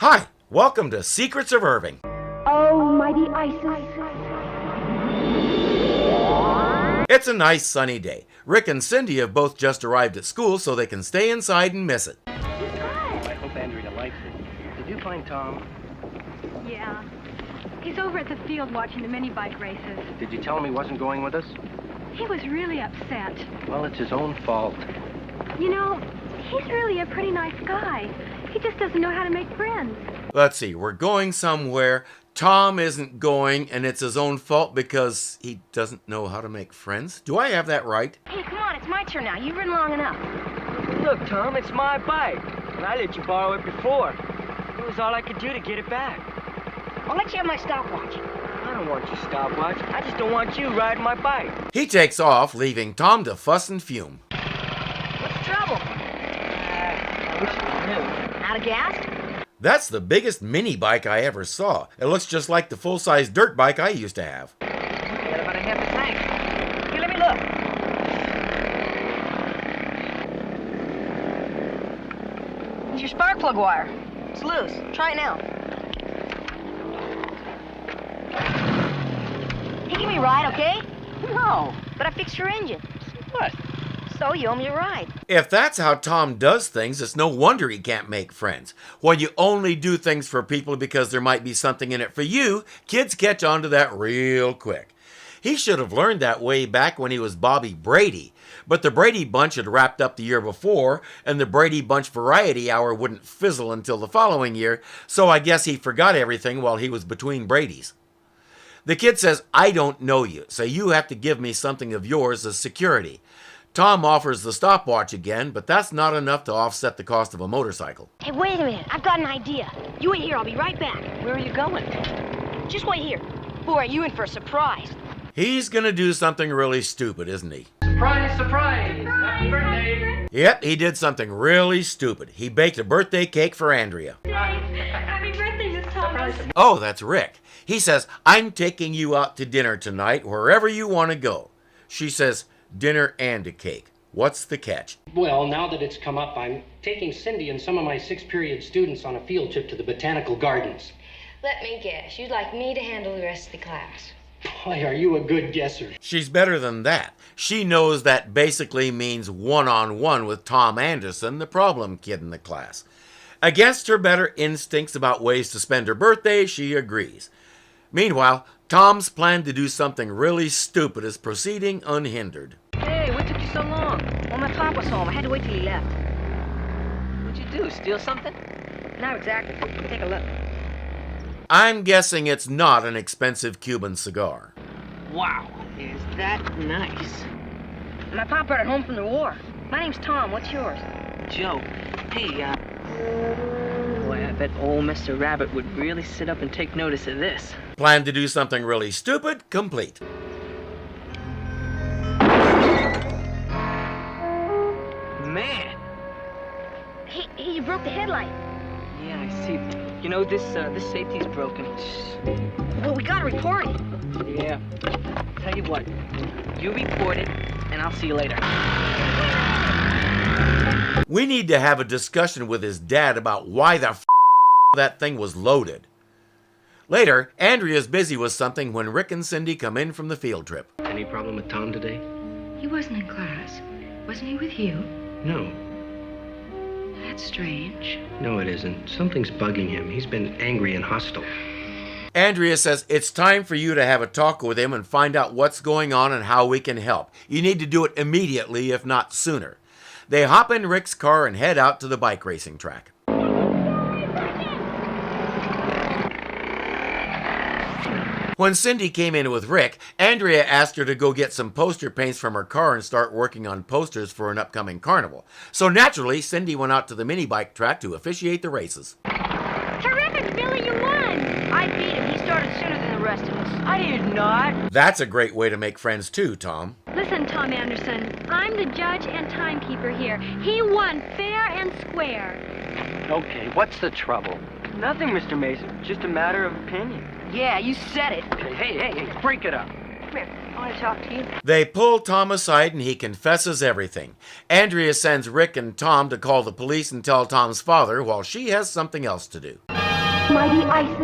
Hi, welcome to Secrets of Irving. Oh, mighty Isis. It's a nice sunny day. Rick and Cindy have both just arrived at school so they can stay inside and miss it. I hope Andrea likes it. Did you find Tom? Yeah. He's over at the field watching the mini bike races. Did you tell him he wasn't going with us? He was really upset. Well, it's his own fault. You know, he's really a pretty nice guy. He just doesn't know how to make friends. Let's see, we're going somewhere. Tom isn't going, and it's his own fault because he doesn't know how to make friends. Do I have that right? Hey, come on, it's my turn now. You've ridden long enough. Look, Tom, it's my bike. And I let you borrow it before. It was all I could do to get it back. I'll let you have my stopwatch. I don't want your stopwatch. I just don't want you riding my bike. He takes off, leaving Tom to fuss and fume. What's the trouble? I wish you knew. Out of gas? That's the biggest mini bike I ever saw. It looks just like the full-size dirt bike I used to have. Got about a half a tank. Here, let me look. It's your spark plug wire. It's loose. Try it now. Hey, give me a ride, okay? No. But I fixed your engine. What? So you owe me a ride. If that's how Tom does things, it's no wonder he can't make friends. When you only do things for people because there might be something in it for you, kids catch on to that real quick. He should have learned that way back when he was Bobby Brady. But the Brady Bunch had wrapped up the year before, and the Brady Bunch Variety Hour wouldn't fizzle until the following year, so I guess he forgot everything while he was between Brady's. The kid says, I don't know you, so you have to give me something of yours as security. Tom offers the stopwatch again, but that's not enough to offset the cost of a motorcycle. Hey, wait a minute. I've got an idea. You wait here. I'll be right back. Where are you going? Just wait here. Boy, you in for a surprise. He's gonna do something really stupid, isn't he? Surprise, surprise! Happy birthday! Yep, he did something really stupid. He baked a birthday cake for Andrea. Happy birthday, Miss Thomas. Oh, that's Rick. He says, I'm taking you out to dinner tonight, wherever you want to go. She says, dinner and a cake. What's the catch? Well, now that it's come up, I'm taking Cindy and some of my sixth-period students on a field trip to the botanical gardens. Let me guess. You'd like me to handle the rest of the class. Boy, are you a good guesser. She's better than that. She knows that basically means one-on-one with Tom Anderson, the problem kid in the class. Against her better instincts about ways to spend her birthday, she agrees. Meanwhile, Tom's plan to do something really stupid is proceeding unhindered. Hey, what took you so long? Well, my pop was home. I had to wait till he left. What'd you do, steal something? Not exactly. Take a look. I'm guessing it's not an expensive Cuban cigar. Wow, is that nice? My pop brought it home from the war. My name's Tom. What's yours? Joe, hey, boy, I bet old Mr. Rabbit would really sit up and take notice of this. Plan to do something really stupid? Complete. Man! Hey, you broke the headlight. Yeah, I see. You know, this safety's broken. Well, we gotta report it. Yeah. Tell you what, you report it, and I'll see you later. We need to have a discussion with his dad about why the that thing was loaded. Later, Andrea's busy with something when Rick and Cindy come in from the field trip. Any problem with Tom today? He wasn't in class. Wasn't he with you? No. That's strange. No, it isn't. Something's bugging him. He's been angry and hostile. Andrea says it's time for you to have a talk with him and find out what's going on and how we can help. You need to do it immediately, if not sooner. They hop in Rick's car and head out to the bike racing track. When Cindy came in with Rick, Andrea asked her to go get some poster paints from her car and start working on posters for an upcoming carnival. So naturally, Cindy went out to the mini bike track to officiate the races. Terrific, Billy, you won. I beat him. He started sooner than the rest of us. I did not. That's a great way to make friends too, Tom. Listen, Tom Anderson, I'm the judge and timekeeper here. He won fair and square. Okay, what's the trouble? Nothing, Mr. Mason. Just a matter of opinion. Yeah, you said it. Hey, break it up. Come here. I want to talk to you. They pull Tom aside and he confesses everything. Andrea sends Rick and Tom to call the police and tell Tom's father while she has something else to do. mighty Isis.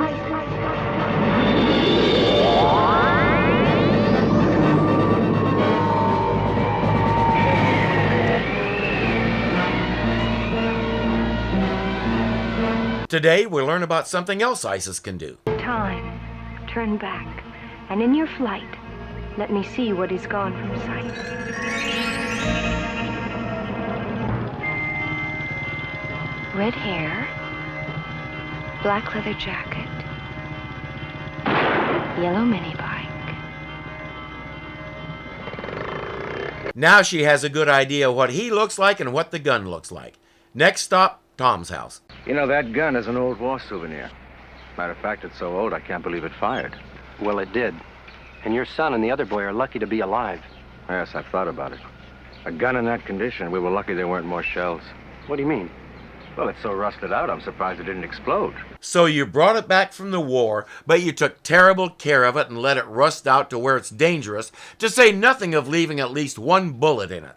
Today, we'll learn about something else ISIS can do. Time, turn back, and in your flight, let me see what is gone from sight. Red hair, black leather jacket, yellow mini bike. Now she has a good idea what he looks like and what the gun looks like. Next stop, Tom's house. You know, that gun is an old war souvenir. Matter of fact, it's so old I can't believe it fired. Well, it did. And your son and the other boy are lucky to be alive. Yes, I've thought about it. A gun in that condition, we were lucky there weren't more shells. What do you mean? Well, it's so rusted out, I'm surprised it didn't explode. So you brought it back from the war, but you took terrible care of it and let it rust out to where it's dangerous, to say nothing of leaving at least one bullet in it.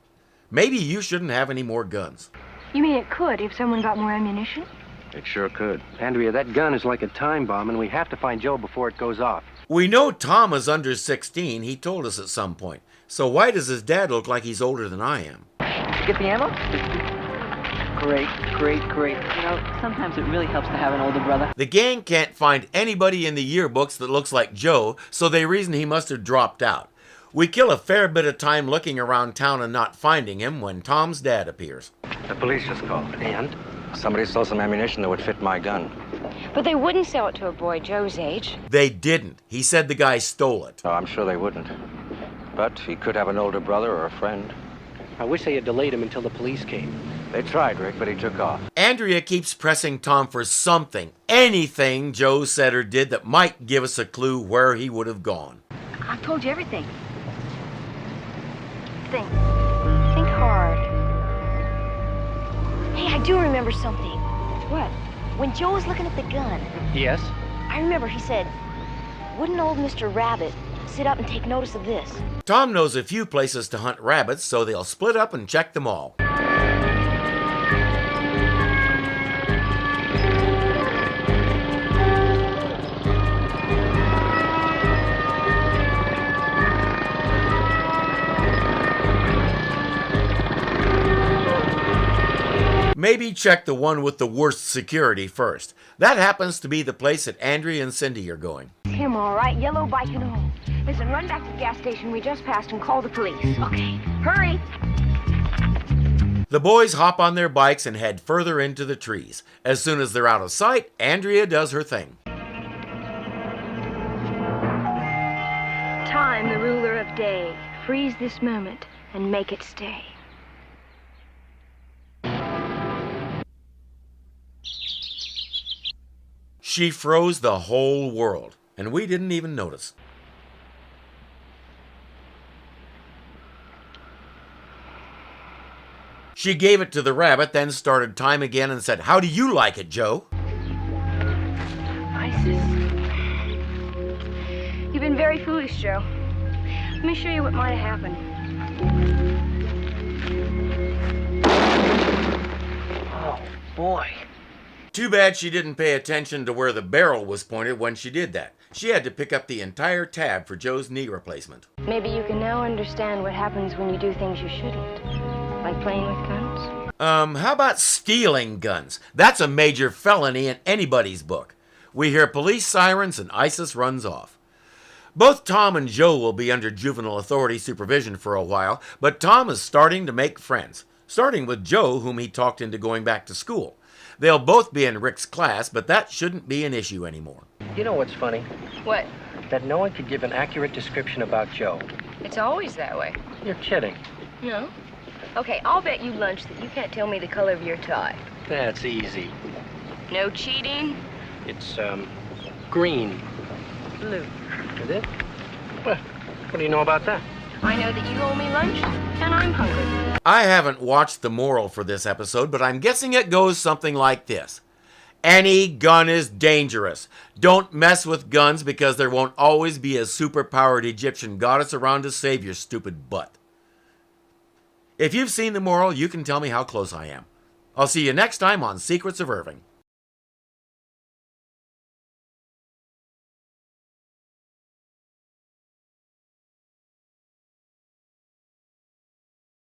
Maybe you shouldn't have any more guns. You mean it could if someone got more ammunition? It sure could. Andrea, that gun is like a time bomb, and we have to find Joe before it goes off. We know Tom is under 16, he told us at some point. So why does his dad look like he's older than I am? Did you get the ammo? Great. You know, sometimes it really helps to have an older brother. The gang can't find anybody in the yearbooks that looks like Joe, so they reason he must have dropped out. We kill a fair bit of time looking around town and not finding him when Tom's dad appears. The police just called. And? Somebody stole some ammunition that would fit my gun. But they wouldn't sell it to a boy Joe's age. They didn't. He said the guy stole it. Oh, I'm sure they wouldn't. But he could have an older brother or a friend. I wish they had delayed him until the police came. They tried, Rick, but he took off. Andrea keeps pressing Tom for something, anything Joe said or did that might give us a clue where he would have gone. I've told you everything. Think hard. Hey, I do remember something. What? When Joe was looking at the gun, Yes? I remember he said, wouldn't old Mr. Rabbit sit up and take notice of this? Tom knows a few places to hunt rabbits, so they'll split up and check them all. Maybe check the one with the worst security first. That happens to be the place that Andrea and Cindy are going. Him, all right, yellow bike and all. Listen, run back to the gas station we just passed and call the police. Okay, hurry. The boys hop on their bikes and head further into the trees. As soon as they're out of sight, Andrea does her thing. Time, the ruler of day. Freeze this moment and make it stay. She froze the whole world, and we didn't even notice. She gave it to the rabbit, then started time again and said, "How do you like it, Joe?" Isis. You've been very foolish, Joe. Let me show you what might have happened. Oh, boy. Too bad she didn't pay attention to where the barrel was pointed when she did that. She had to pick up the entire tab for Joe's knee replacement. Maybe you can now understand what happens when you do things you shouldn't. Like playing with guns? How about stealing guns? That's a major felony in anybody's book. We hear police sirens and ISIS runs off. Both Tom and Joe will be under juvenile authority supervision for a while, but Tom is starting to make friends, starting with Joe, whom he talked into going back to school. They'll both be in Rick's class, but that shouldn't be an issue anymore. You know what's funny? What? That no one could give an accurate description about Joe. It's always that way. You're kidding. No. Okay, I'll bet you lunch that you can't tell me the color of your tie. That's easy. No cheating? It's, green. Blue. Is it? Well, what do you know about that? I know that you owe me lunch, and I'm hungry. I haven't watched the moral for this episode, but I'm guessing it goes something like this. Any gun is dangerous. Don't mess with guns because there won't always be a super-powered Egyptian goddess around to save your stupid butt. If you've seen the moral, you can tell me how close I am. I'll see you next time on Secrets of Irving.